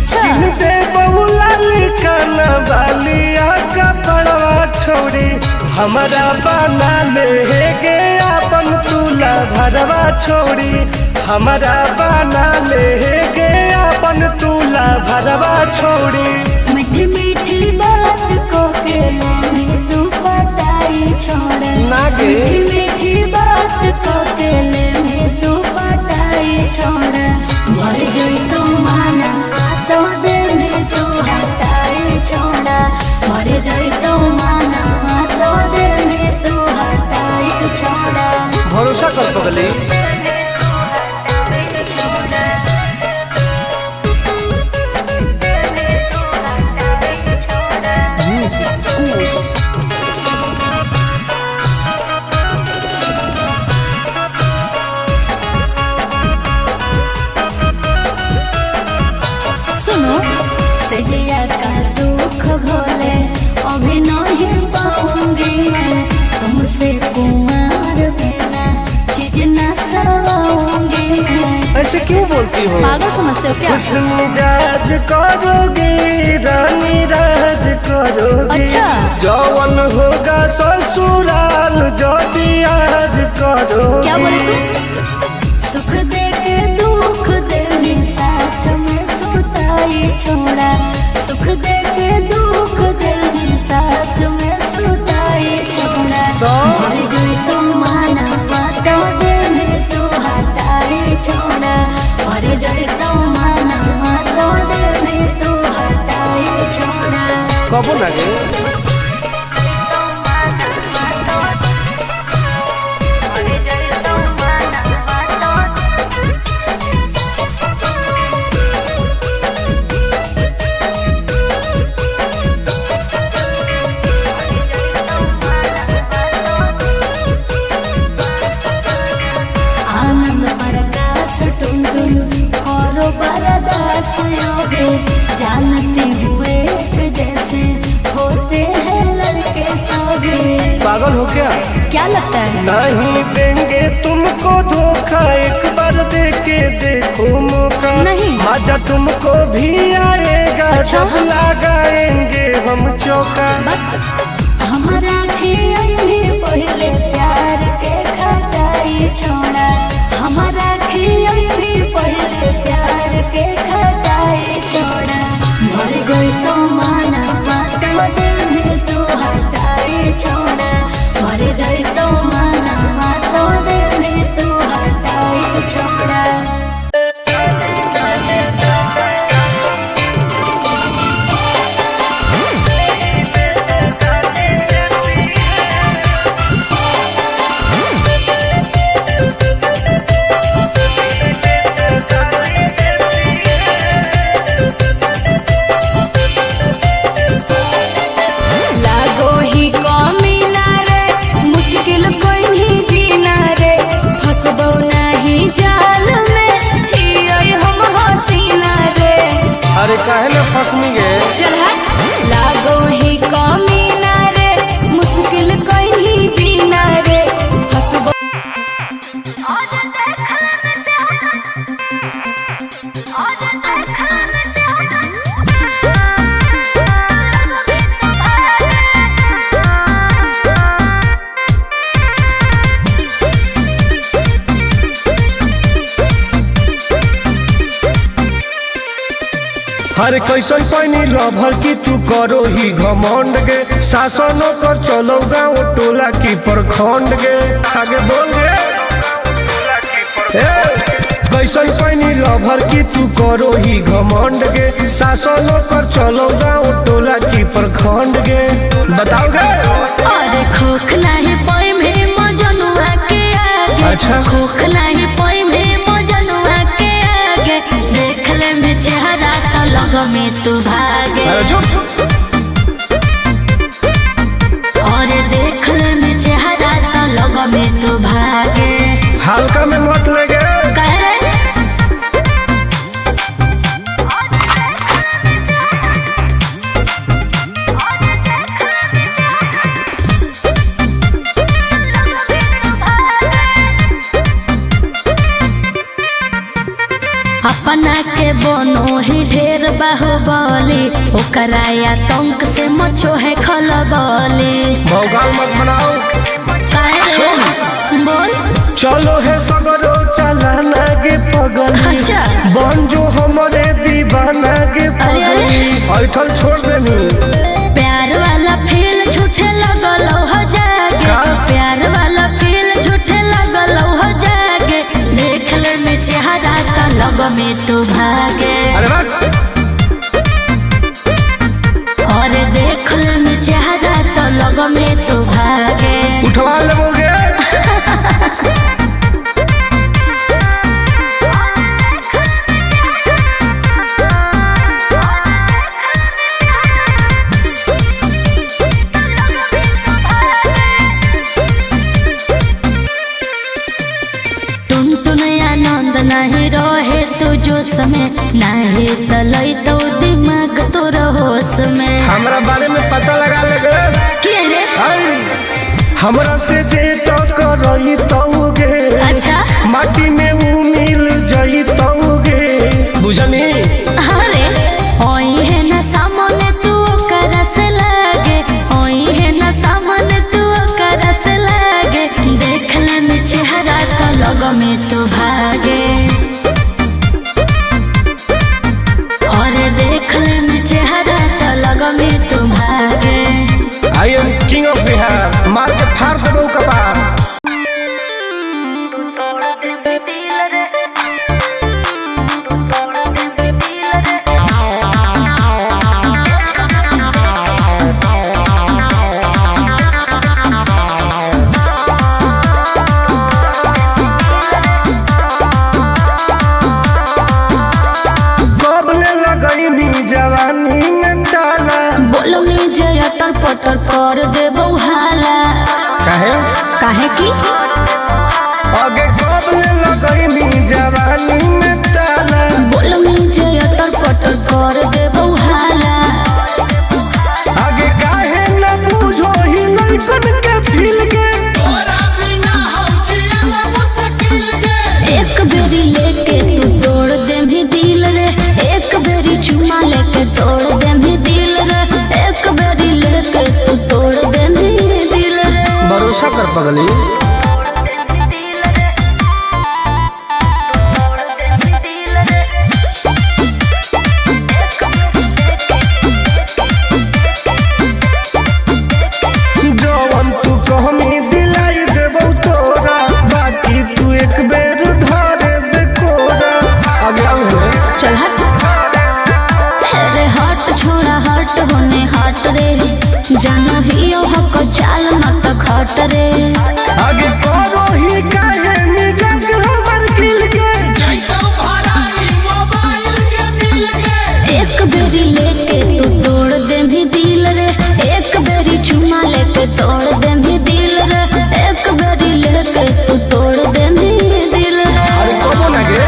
अच्छा दे बहुला लिखाना बालिया का बड़वा छोड़ी हमारा बना ले गे अपन तुला भरवा छोड़ी हमारा बना ले गे अपन तुला भरवा छोड़ी। मीठी मीठी बात को के में तू पटाई छोड़ नागे मीठी मीठी बात को के में तू पटाई छोड़ भर जोई तो माना तो दे में तू हटाई छोड़ा भर जोई तो माना तो दे में तू हटाई छोड़ा। भरोसा कर पगली सुनो सजिया का सुख घोले अभी नहीं पाऊंगी मैं तुमसे कुमार बिना चीज न सवाऊंगी मैं। ऐसे क्यों बोलती हो? पागल समझते हो क्या? खुश मिजाज करोगी रानी राज करोगी अच्छा जौवन होगा ससुराल जो आज करोगी। क्या बोले तू? सुख दे के दुख दे साथ में सुताई छोड़ा सुख दे के दुख दे साथ में सुताई छोड़ा मर जोई तो माना तो दे में तू हटाई छोड़ा मर जोई तो माना तो दे में तू हटाई छोड़ा। कबो लगे आनंद प्रकाश टुनटुन करो बरदास योगे जानते हुए जैसे होते हैं लड़के सभी। पागल हो क्या लगता है? नहीं देंगे तुमको धोखा एक बार दे के देखो मौका नहीं। मजा तुमको भी आएगा अच्छा। जब लगाएंगे हम चौका। हमारा खियाई भी पहले प्यार के खटाई छोड़ा हमारा खियाई भी पहले प्यार के खटाई छोड़ा मर गई तो माना तो दिल में तू हटाई छोड़ा मर गई तो माना तो दिल में तू हटाई छोड़ा। लागो ही कमी ना रे मुश्किल कोई नहीं जीना रे फंसबो नहीं जाल में हियोई हम हसीना रे। अरे काहे ना फंसनी गे चल लागो ही कमी ना रे मुश्किल कोई नहीं जीना रे फंसबो हर कैसन पैनी लभर की तू करो ही घमंड गे शासन कर चलो गाँव टोला की प्रखंड गे आगे बोल गे कैसन पैनी लभर की तू करो ही घमंड गे शासन कर चलो गाँव टोला की प्रखंड गे बताओ गे। अरे खोखला है पाई में मजनुआ के आगे अच्छा। खोखला है पाई में मजनुआ के आगे देख ले में चेहरा तो लग में तू भागे अरे झूठ और देख ले में चेहरा तो लग में तू भागे हल्का में मत लगे कह रे अपना के बनो ही ढेर बाहुबली ओकरा आतंक से मचो है खलबली। भौकाल मत बनाओ बोल चलो है सगरो चलाना गे पगली। अच्छा बन जो हमारे दीवाना गे पगली। ऐठल छोड़ देनी प्यार वाला फील झूठे लगल हो जागे। प्यार वाला फील झूठे लगल हो जागे। देख ले में चेहरा का लग में तू भागे। और देख ले में चेहरा तो लग में तू भागे। उठवा लोगे नहीं रहे तू जो समय नहीं तलई तो दिमाग तो होश में। हमरा बारे में पता लगा लगे के रे हमरा से जे तो करई तौगे। अच्छा माटी में वो मिल जई तौगे बुझनी। अरे ओई है ना सामने तू करस लागे। ओई है ना सामने तू करस लागे। देख ले में चेहरा तो लग में तू भागे। और देख ले में चेहरा तो लग में तू भागे। I am king of Bihar मार के फाड़ देबो कपार। जवानी में ताला बोलो नीचे अटर पटर कर दे बउहाला। काहे की आगे कब लगई जवानी में ताला। बोलो नीचे अटर पटर कर दे बउहाला। आगे काहे न बुझो ही लड़कन के फील के। एक बेरी लेके तू तोड़ दे भी दिल रे। एक बेरी चुमा लेके तोड़ दे भी दिल रे। एक बेरी लेके तू तोड़ दे भी दिल रे। भरोसा कर पगली जवन तू कहमी दिलाई देबो तोरा। बाकी तू एक बेर धरे दे कोरा। आगे चल हट अरे हट छोड़ा हट होने हट रे। जानो ही हक चाल मत खट रे। आगे करो ही काहे मिजाज हमर खिल के। एक बेरी लेके तू तोड़ दे भी दिल रे। एक बेरी चुमा लेके तोड़ दे भी दिल रे। एक बेरी लेके तू तोड़ दे भी दिल रे। अरे कबो ना गे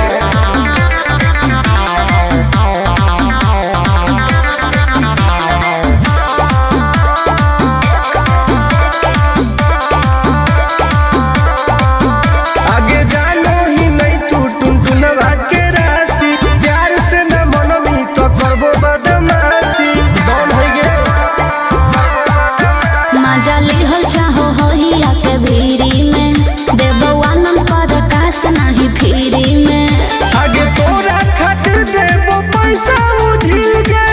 आगे जानो ही नहीं तू टुनटुनवा के राशि। प्यार से न मनमी तो करबो बदमाशी। डॉन हो गे मजा लिहल चाहो होइया के भीरी में। देबो आनंद पर कास नहीं फिरी में। आगे तोरा खातिर देबो पैसा उझिल गे।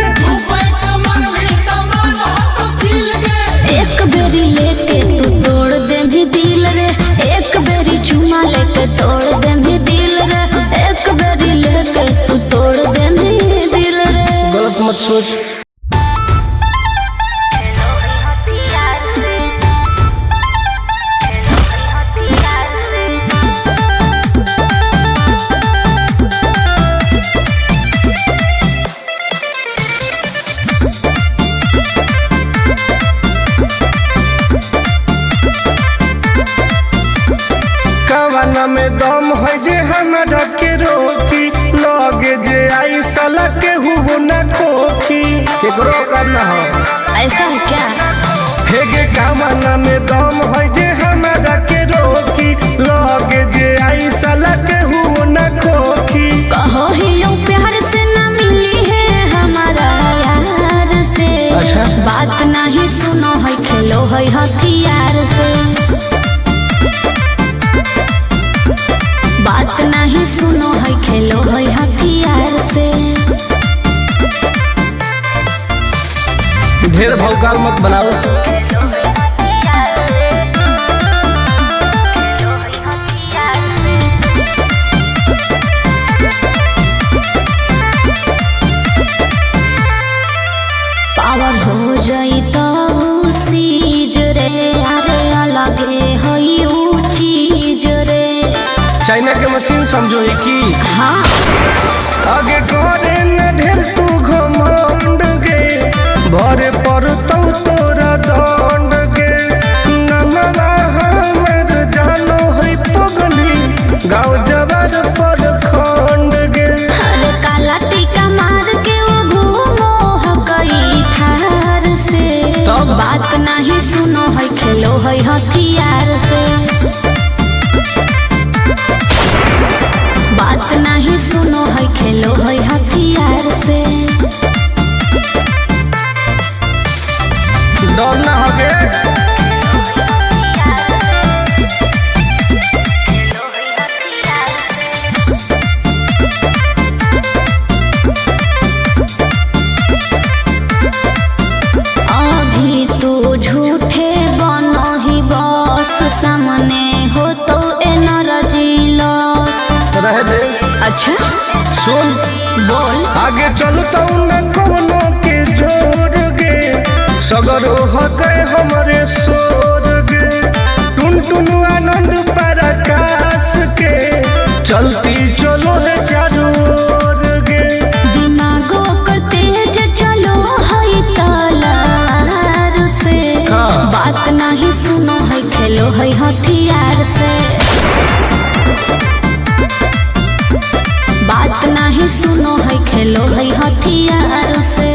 एक बेरी लेके तू तोड़ दे भी दिल रे। एक बेरी चुमा लेके तोड़ दे भी दिल रे। एक बेरी लेके तू तोड़ दे भी दिल रे। गलत मत सोच कवाना में दम है जे हमरा के रोकी। लगे जे आई साला के हुबो न खोखी। केकरो करना हो ऐसा है क्या? हेगे कवाना में दम है जे हमरा के रोकी। लगे जे आई साला के हुबो न खोखी। कहो ही प्यार से न मिली है हम सुनो है खेलो है हथियार से, बात नहीं सुनो है खेलो है हथियार से। ढेर भौकाल मत बनाओ। पावर हो जाई तो सीज रे, अरे अलगे हई ऊ चीज रे। चाइना के मशीन समझो है कि हाँ आगे करे न ढेर तू घमंड गे, भरे पर तो तोरा दंड गे। नमवा हमर जानो है पगली, गाँव जवार पर खंड गे। अरे काला टीका मार के वो घूमो हकई थार से, तब बात नहीं सुनो है खेलो है हथियार से, बात नहीं सुनो है खेलो है हथियार से। डर ना होगे। अभी तू झूठे बनो ही बस, सामने हो तो एनर्जी लॉस। रह दे। अच्छा सुन बोल। आगे चलता न कोनो के जोर गे, सगर हके हमरे सोर गे। टुन टुन आनंद पराकाश के, चलती चलो है चारों ओर गे। दिमागो कर तेज चलो है तलार से, हाँ। बात नहीं सुनो है खेलो है हथियार से, बात नहीं सुनो है खेलो है हथियार से।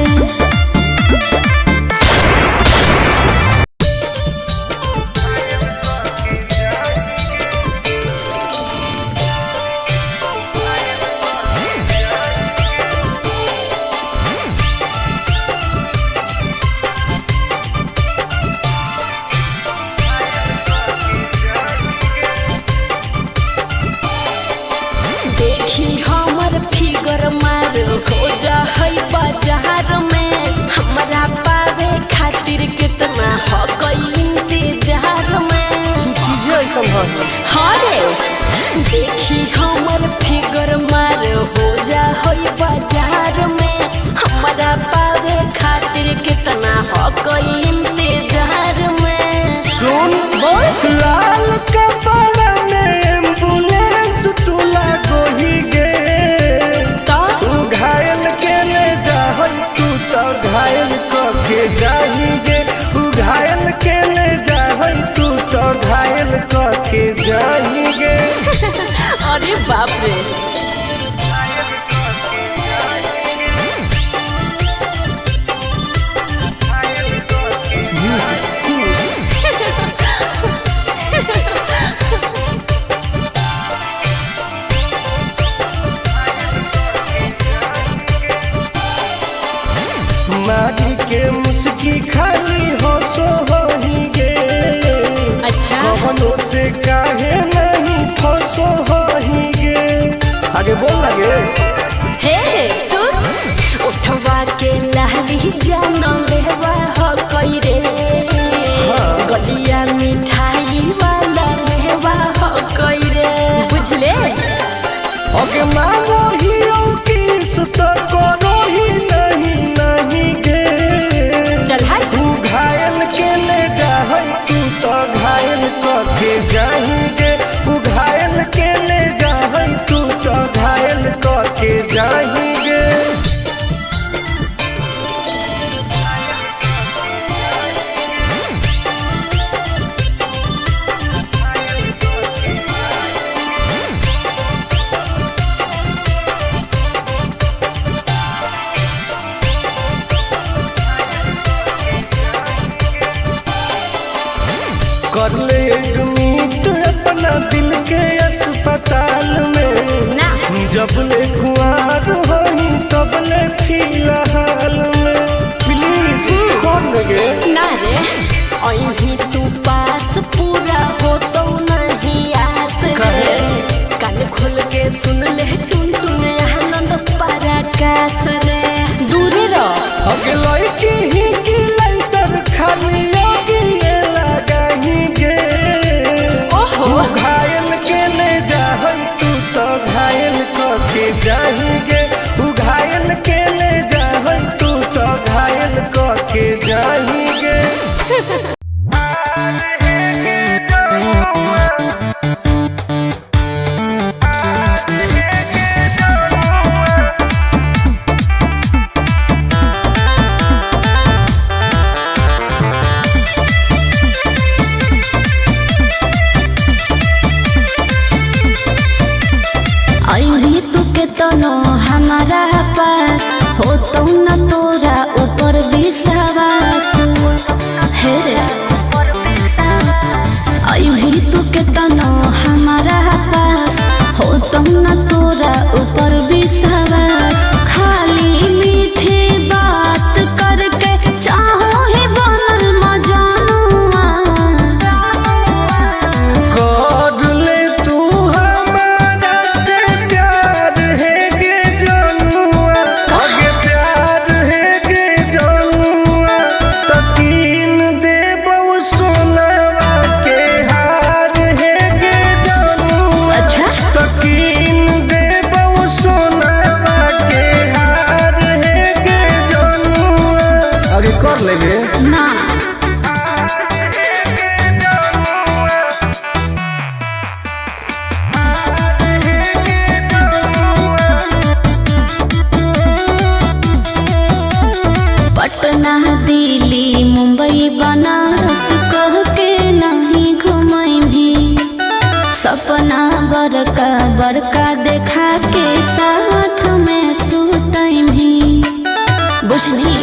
देखी हमर फिगर मार हो जा है बाजार में, हमरा पावे खातिर कितना हो गई इंतजार में। चीजें ऐसा है। हाँ रे देखी हमर फिगर मार हो जा है बाजार में, हमरा पावे खातिर कितना हो गई इंतजार में। सुन बोल। लाल कपड़ा में एम्बुलेंस तुला गोही गे, तो तू घायल के ले जाहै, तू तो घायल के जाही गे। तू घायल के ले जाहै, तू तो घायल के जाही गे। अरे बाप रे। मारी के मुस्की खाली हो सो होही गे। अच्छा कवनो से काहे नहीं फसो होही गे। आगे बोल लगे। हे सुन, उठवा के लाली जाना लेवा हो कई रे, गलिया मिठाई वाला लेवा हो कई रे, बुझले। ओके मारो ही की सुत करो ही नहीं गे। चल हाय। तू घायल के ले जाहै, तू तो घायल के जाही गे। तू घायल के ले जाहै, तू तो घायल के जाही गे। कर ले एडमिट अपना दिल के अस्पताल में, ना जब ले खुआर होही तब ले फिलहाल में। प्लीज खोल गे। ना रे हमारा पास हो तो न तोरा ऊपर विश्वास है रे आई भी तू के तना हमारा पास हो तो न तोरा ऊपर विश्वास खाली मीठी बात करके चाहो ही बनल मजानुआ कर ले तू हमारा से प्यार है गे जनुआ आगे प्यार है गे जनुआ तकीन देबो सोनावा के हार है गे जनुआ अच्छा तकीन देबो सोनावा के हार है गे जनुआ आगे कर लेगे ना पटना दिल्ली मुंबई बनारस कह के नहीं घुमाई भी सपना बड़का बड़का देखा के साथ में सुतई भी बुझली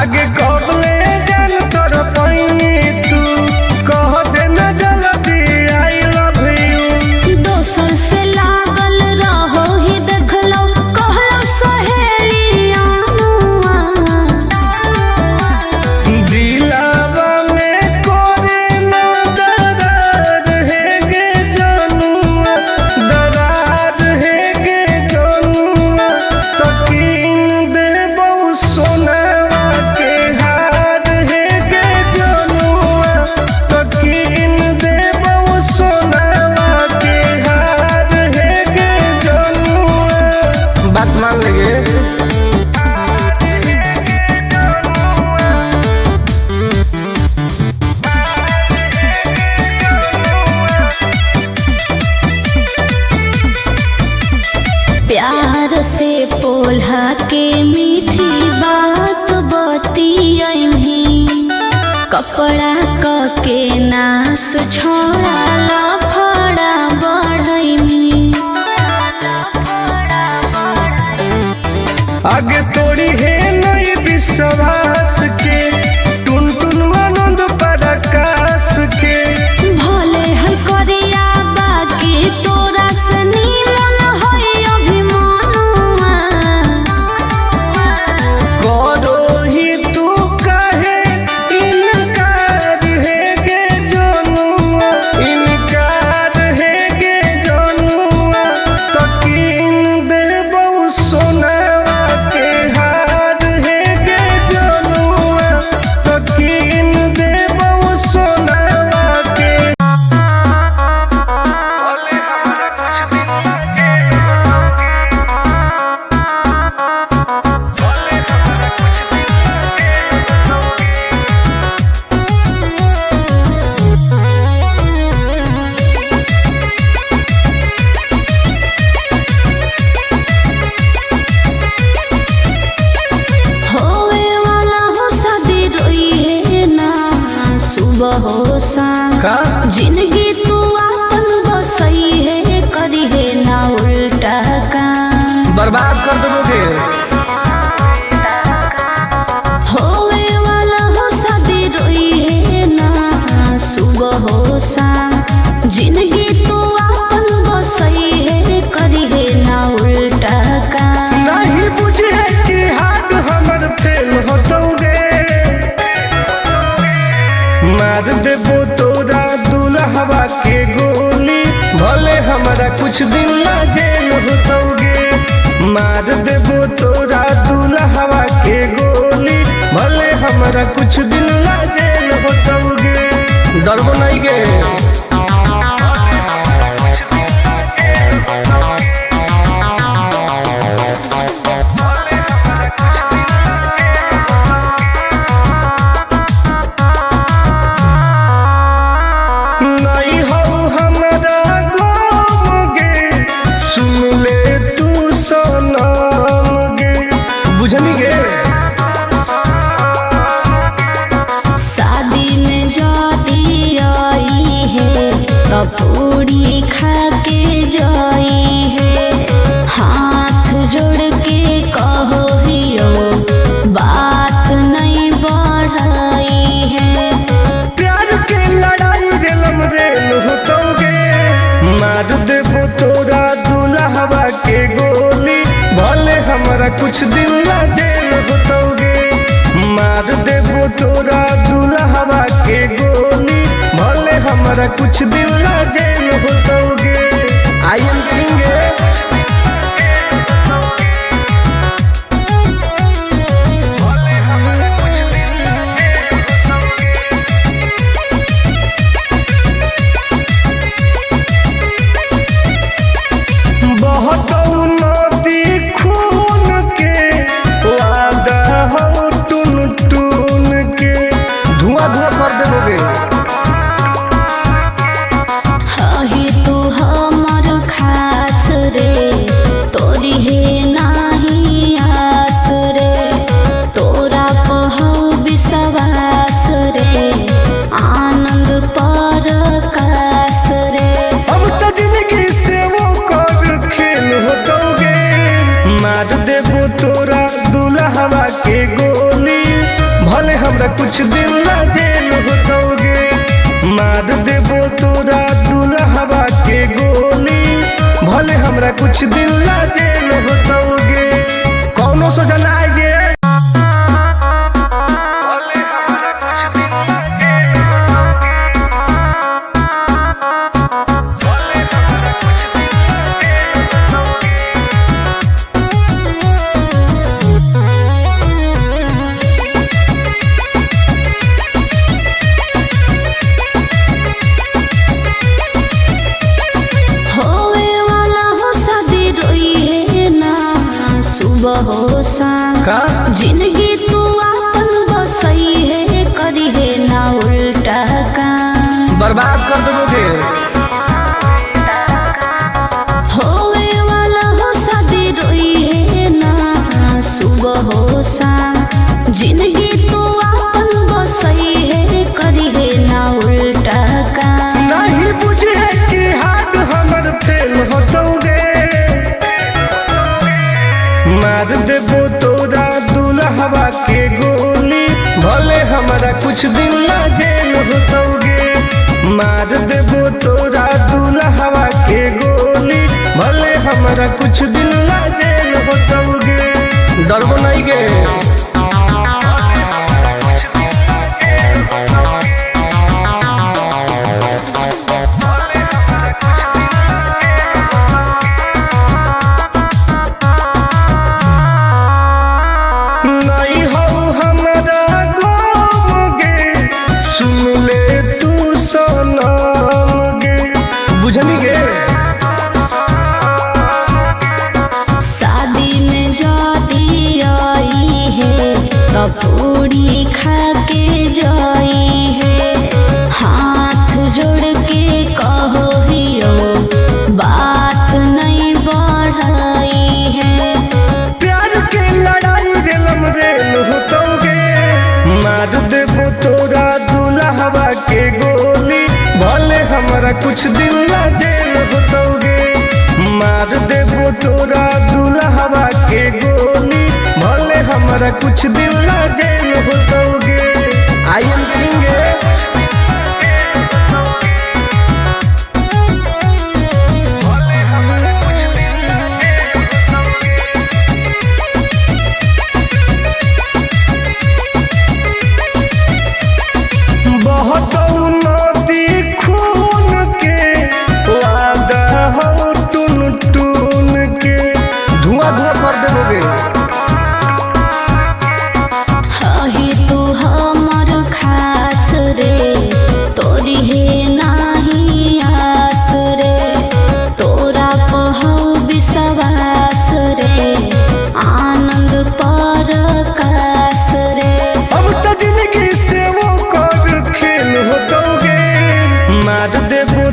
आगे कब ले जान तोर पैनी तू कह दे न जल्दी आई लव यू दोसर से लागल रहो ही देखलो कहलो सहेलिया दिलावा में कोरे न दरार है गे जनुआ दरार है गे जनुआ तकीन देबो सोनावा के हार है गे जनुआ तकीन देबो सोनावा के हार है गे जनुआ बात मान लेगे प्यार से पोल्हा के मीठी बात बतियही कपड़ा क के नास छोड़ा लफड़ा बढ़ई आगे तोड़ी है नई विश्वास के टुन टुन आनंद पराकाश के भले है करिया बाकी तोरा से नीमन है अभिमानुआ करो ही तू काहे इनकार है गे जनुआ इनकार है गे जनुआ तकीन देबो सोनावा के हार है गे जनुआ तकीन देबो सोनावा के होवे वाला हो शादी रोई है ना सुबह हो शाम का जिंदगी तू अपन बसई है करी है ना उल्टा काम बर्बाद कर दोगे होवे वाला हो शादी रोई है ना सुबह हो शाम जिंदगी तू अपन बसई है करी है ना उल्टा काम नहीं बुझे कि हाथ हमर फेल होतोगे मार देबो तोरा दुल्हवा के गोली भले हमारा कुछ दिन ला जेल होतोगे मार देबो तोरा दुल्हवा के गोली भले हमारा कुछ दिन ला जेल होतोगे डरबो नहीं गे कुछ दिन ला जेल होतोगे। मार देबो तोरा दुल्हवा के गोली, भले हमरा कुछ दिन ला जेल होतोगे। आई एम किंग तोरा दुल्हवा के गोली, भले हमरा कुछ दिन ला जेल होतोगे। मार देबो तोरा दुल्हवा के गोली, भले हमरा कुछ दिन ला जेल होतोगे। कौनो सोचा ना आएगे। जिंदगी तू अपन बसई है, करी है ना उल्टा काम, बर्बाद कर दोगे। होवे वाला हो शादी रोई है ना सुबह हो शाम। जिंदगी तू अपन बसई है, करी है ना उल्टा काम। नहीं बुझे कि हाथ हमर फेल होतोगे। मार देबो तोरा दुल्हवा के गोली, भले हमरा कुछ दिन ला जेल होतोगे। मार देबो तोरा दुल्हवा के गोली, भले हमरा कुछ दिन ला जेल होतोगे। डरबो नहीं गे। पूरी खा के जाई है, हाथ जोड़ के कहो हियो बात नहीं बढ़ाई है। प्यार के लड़ाई रेलम रेल होतोगे। मार देबो तोरा दुल्हवा के गोली, भले हमरा कुछ दिन ला जेल होतोगे। मार देबो तोरा दुल्हवा के गोली, भले हमरा कुछ दिन ला जेल होतोगे। आई एम किंग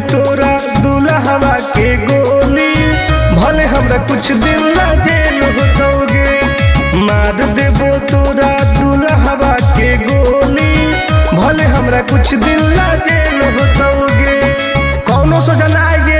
तोरा दुल्हवा के गोली, भले हमरा कुछ दिन ला जेल होतोगे। मार देबो तोरा दुल्हवा के गोली, भले हमरा कुछ दिन ला जेल होतोगे। कौनो सोचा ना आएगे।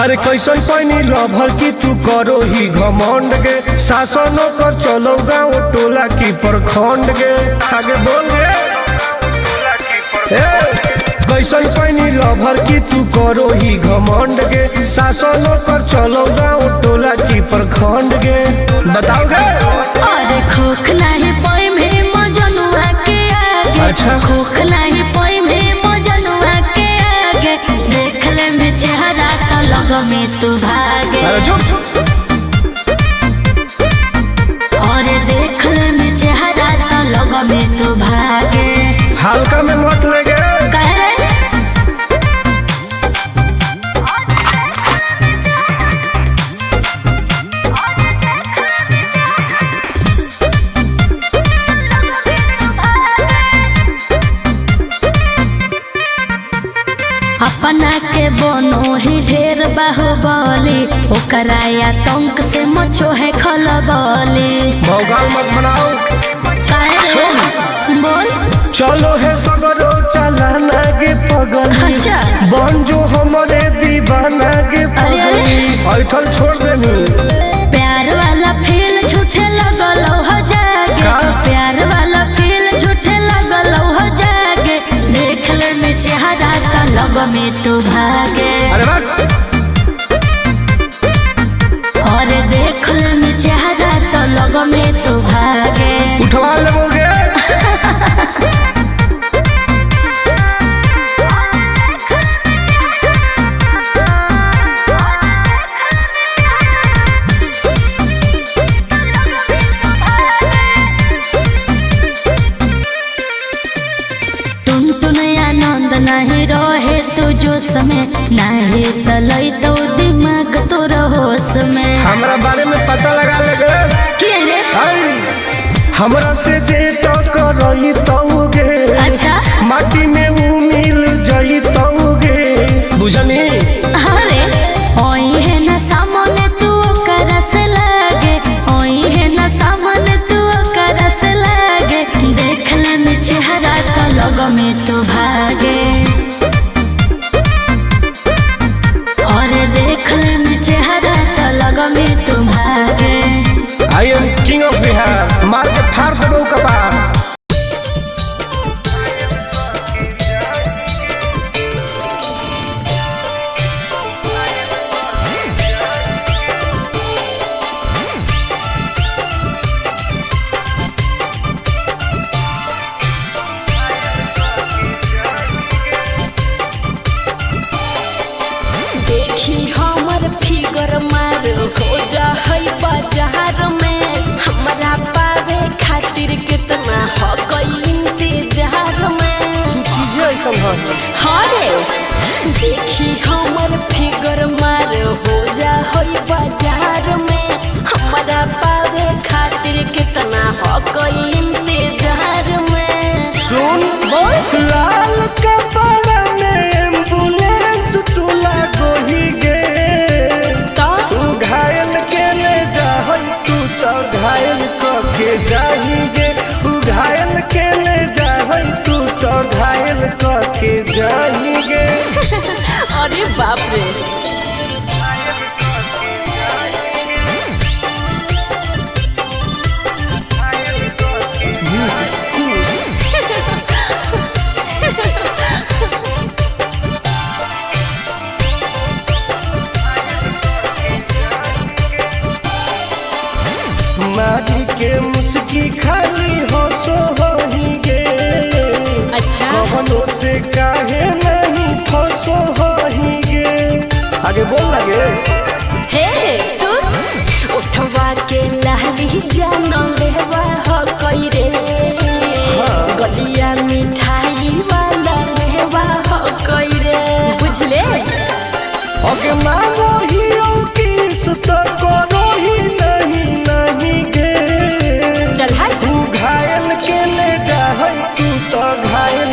अरे कैसन पैनी लभर की तू करो ही घमंड गे, शासनों कर चलो गाँव टोला की प्रखंड गे। आगे बोल गे कैसन पैनी लभर की तू करो ही घमंड गे, शासनों कर चलो गाँव टोला की प्रखंड गे। बताओ गे अरे खोखला है पोई में मजनुआ के आगे, अच्छा खोखला है पोई में मजनुआ के आगे, देख ले में चेहरा तो लग में तू भागे। अरे चुप और देख ले में चेहरा तो लग में तू भागे। हल्का में मत लगे कह रे अपना के बनो ही ढेर बाहुबली, ओकरा आतंक से मचो है खलबली। भौकाल मत बनाओ बोल चलो है सगरो चलाना गे पगल, अच्छा बन जो हमारे दीवाना गे पगल। ऐठल छोड़ देनी प्यार वाला फील झूठे लगल हो जागे, प्यार वाला फील झूठे लगल हो जागे, देख ले में चेहरा का लग में तू भागे। अरे बात और देख ले में चेहरा तो लग में तू भागे। उठवा लोगे आनंद नहीं रहे तू जो समय नहीं तलई तो दिमाग तो होश में। हमरा बारे में पता लगा लगे के रे हमरा से जे तो करई तौगे, अच्छा माटी में वो मिल जई तौगे बुझनी। अरे ओई है ना सामने तू करस लागे, ओई है ना सामने तू करस लागे, देख ले में चेहरा तो लग में तू भागे। और देख ले में चेहरा तो लग में तू भागे। I am king of Bihar, मार के फाड़ देबो कपार। देखी हमर फिगर मार हो जा है बाजार में, हमरा पावे खातिर कितना हो गई इंतजार में। चीजें ऐसा हाँ रे देखी हमर फिगर मार हो जा है बाजार में, हमरा पावे खातिर कितना हो गई इंतजार में। सुन बोल लाल कपड़ा में एम्बुलेंस तू लागो ही गे, तू घायल के ले जाहई तू तो घायल के जाही गे, तू घायल के ले जाहई तू तो घायल के जाही गे। अरे बाप रे माटी के मुस्की खाली हंसो होही गे, अच्छा कवनो से काहे नहीं फंसो होही गे। आगे बोल लगे हे सुन उठवा के लहली जानो लेवा हो कई रे, गलिया मिठाई वाला लेवा हो कई रे, बुझले। अगे मांगो ही किस तो करो ही नहीं गे, चल हाय तू घायल के ले जाहई तू तो घायल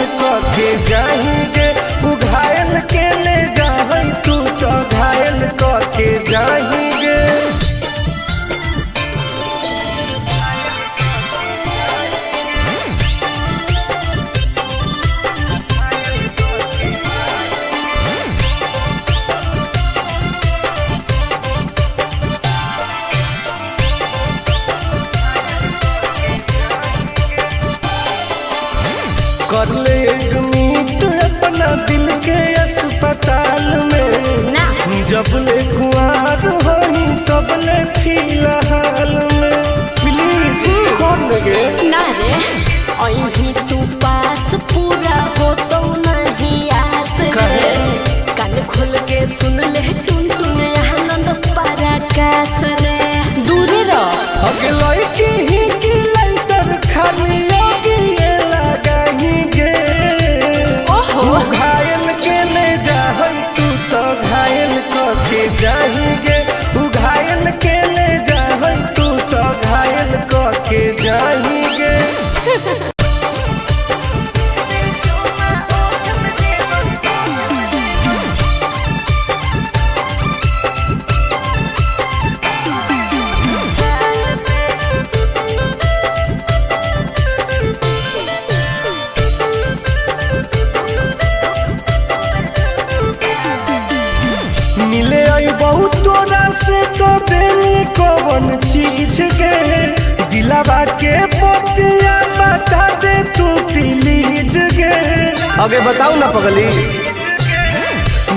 के जाही गे, तू घायल के ले जाहई तू तो घायल के के जाएंगे। मिले आई बहुत तोरा से तो देनी कौन चीज के दिलावा के पतिया बता दे तू प्लीज गे। आगे बताओ ना पगली।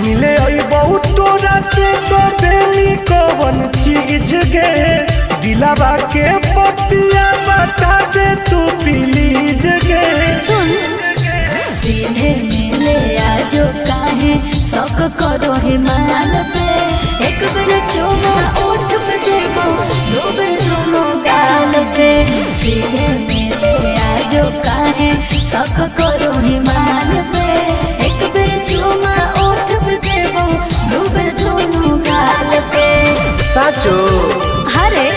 मिले आई बहुत तोरा से तो देनी कौन चीज गे दिलावा के पतिया बता दे तू प्लीज गे। सुन सीधे मिले आजो काहे शौक करो हिमाल पे एक बार चुमा ओठ पे देबो दो बार दोनों गाल पे। सीधे मिले आजो काहे शौक करो हिमाल पे एक बार चुमा ओठ पे देबो दो बार दोनों गाल पे। साचो हरे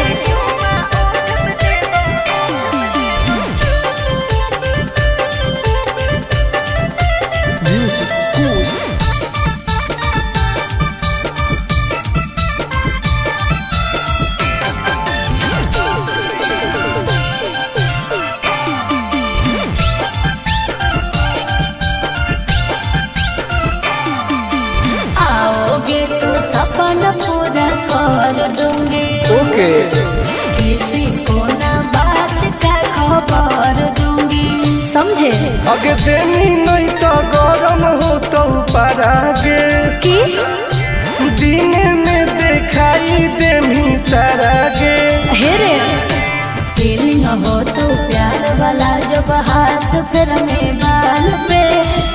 आओगे तो सपना पूरा कर दूंगी। ओके किसी को ना बात का खबर दूंगी समझे। अगे देनी नहीं तो गरम हो तो परागे कि दिन में दिखाई देमी तारागे। हेरे फीलिंग हो तो प्यार वाला जब हाथ फिर में बाल पे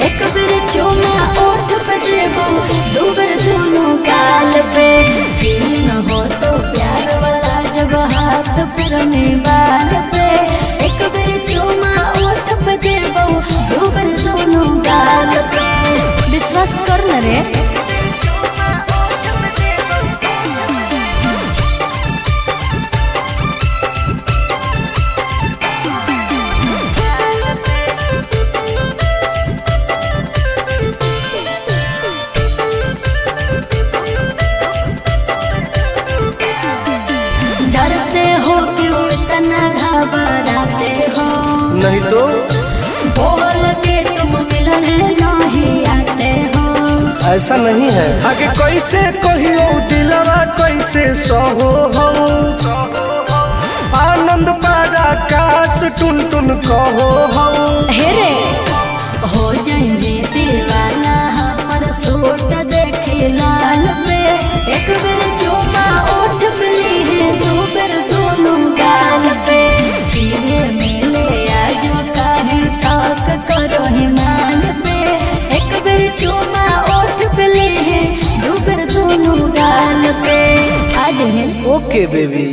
एक बार चुमा ओठ पे देबो दो बार दोनों गाल पे। फीलिंग हो तो प्यार वाला जब हाथ फिर में बाल पे एक बार चुमा ओठ पे देबो दो बार दोनों गाल पे। विश्वास कर न रे। डरते हो क्यों इतना घबराते हो नहीं तो बोल के तुम मिलने नहीं आते हो। ऐसा नहीं है। आगे कैसे कहियो दिलवा कैसे सहो हो आनंद पारा काश टुन टुन कहो हो। हेरे हो जाएंगे दीवाना हमर सूट देखे लाल पे एक बार चुमा ओठ पे ली दो बार दोनों गाल पे। सीधे मिले आजो काहे शौक करो हिमाल पे एक बार चुमा ओठ पे ली दो बार दोनों गाल पे। आज है ओके बेबी।